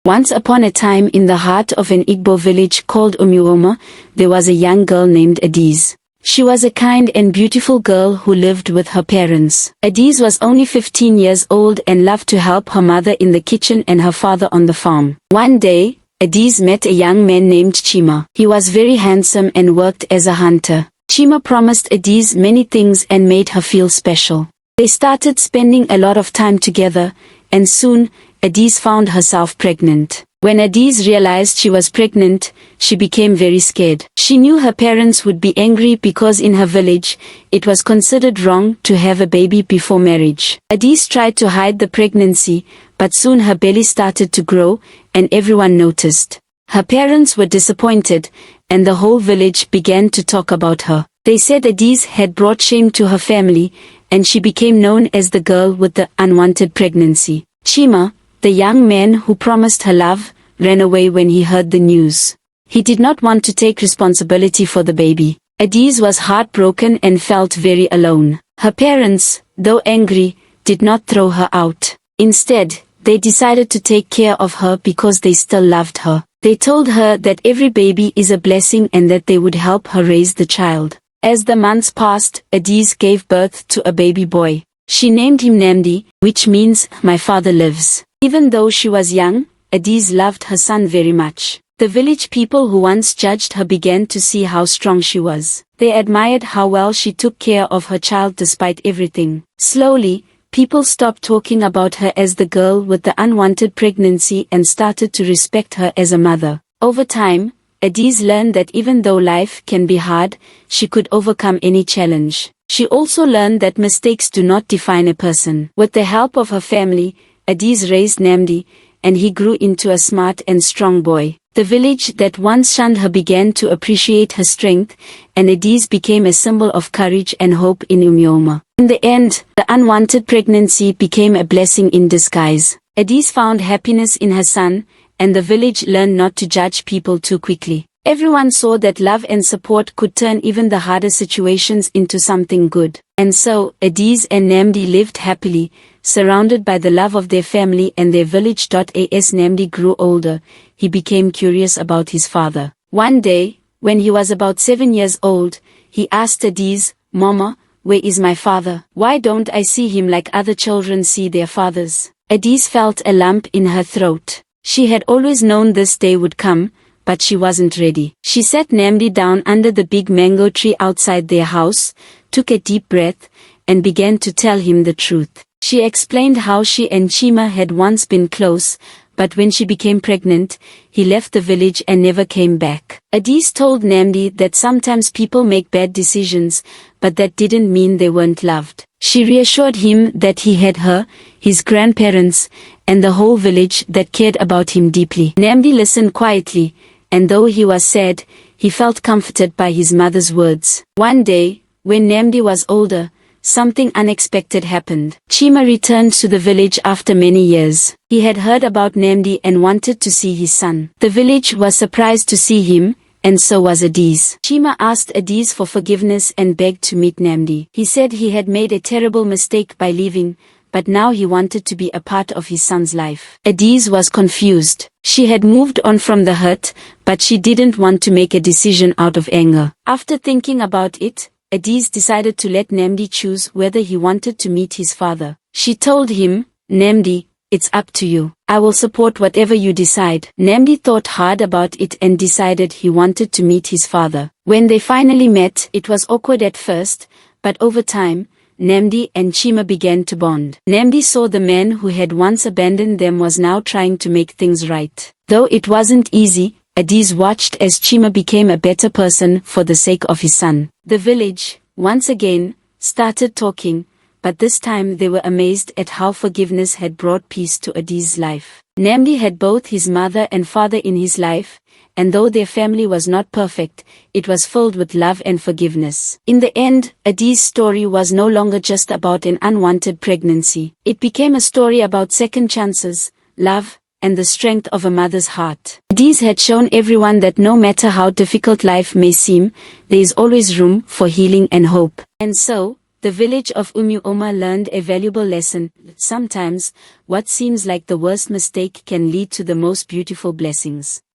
Once upon a time in the heart of an Igbo village called Umuoma, there was a young girl named Adiz. She was a kind and beautiful girl who lived with her parents. Adiz was only 15 years old and loved to help her mother in the kitchen and her father on the farm. One day, Adiz met a young man named Chima. He was very handsome and worked as a hunter. Chima promised Adiz many things and made her feel special. They started spending a lot of time together, and soon, Adiz found herself pregnant. When Adiz realized she was pregnant, she became very scared. She knew her parents would be angry because in her village, it was considered wrong to have a baby before marriage. Adiz tried to hide the pregnancy, but soon her belly started to grow, and everyone noticed. Her parents were disappointed, and the whole village began to talk about her. They said Adiz had brought shame to her family, and she became known as the girl with the unwanted pregnancy. Chima, the young man who promised her love, ran away when he heard the news. He did not want to take responsibility for the baby. Adiz was heartbroken and felt very alone. Her parents, though angry, did not throw her out. Instead, they decided to take care of her because they still loved her. They told her that every baby is a blessing and that they would help her raise the child. As the months passed, Adiz gave birth to a baby boy. She named him Namdi, which means, "My father lives." Even though she was young, Adiz loved her son very much. The village people who once judged her began to see how strong she was. They admired how well she took care of her child despite everything. Slowly, people stopped talking about her as the girl with the unwanted pregnancy and started to respect her as a mother. Over time, Adiz learned that even though life can be hard, she could overcome any challenge. She also learned that mistakes do not define a person. With the help of her family, Adiz raised Namdi, and he grew into a smart and strong boy. The village that once shunned her began to appreciate her strength, and Adiz became a symbol of courage and hope in Umuoma. In the end, the unwanted pregnancy became a blessing in disguise. Adiz found happiness in her son, and the village learned not to judge people too quickly. Everyone saw that love and support could turn even the hardest situations into something good. And so, Adiz and Namdi lived happily, surrounded by the love of their family and their village. As Namdi grew older, he became curious about his father. One day, when he was about 7 years old, he asked Adiz, "Mama, where is my father? Why don't I see him like other children see their fathers?" Adiz felt a lump in her throat. She had always known this day would come, but she wasn't ready. She sat Namdi down under the big mango tree outside their house, took a deep breath, and began to tell him the truth. She explained how she and Chima had once been close, but when she became pregnant, he left the village and never came back. Adiz told Namdi that sometimes people make bad decisions, but that didn't mean they weren't loved. She reassured him that he had her, his grandparents, and the whole village that cared about him deeply. Namdi listened quietly, and though he was sad, he felt comforted by his mother's words. One day, when Namdi was older, something unexpected happened. Chima returned to the village after many years. He had heard about Namdi and wanted to see his son. The village was surprised to see him, and so was Adiz. Chima asked Adiz for forgiveness and begged to meet Namdi. He said he had made a terrible mistake by leaving, but now he wanted to be a part of his son's life. Adiz was confused. She had moved on from the hurt, but she didn't want to make a decision out of anger. After thinking about it, Adiz decided to let Namdi choose whether he wanted to meet his father. She told him, "Namdi, it's up to you. I will support whatever you decide." Namdi thought hard about it and decided he wanted to meet his father. When they finally met, it was awkward at first, but over time, Namdi and Chima began to bond. Namdi saw the man who had once abandoned them was now trying to make things right. Though it wasn't easy, Adiz watched as Chima became a better person for the sake of his son. The village, once again, started talking, but this time they were amazed at how forgiveness had brought peace to Adiz's life. Namdi had both his mother and father in his life, and though their family was not perfect, it was filled with love and forgiveness. In the end, Adiz's story was no longer just about an unwanted pregnancy. It became a story about second chances, love, and the strength of a mother's heart. Adiz had shown everyone that no matter how difficult life may seem, there is always room for healing and hope. And so, The village of Umuoma learned a valuable lesson. Sometimes, what seems like the worst mistake can lead to the most beautiful blessings.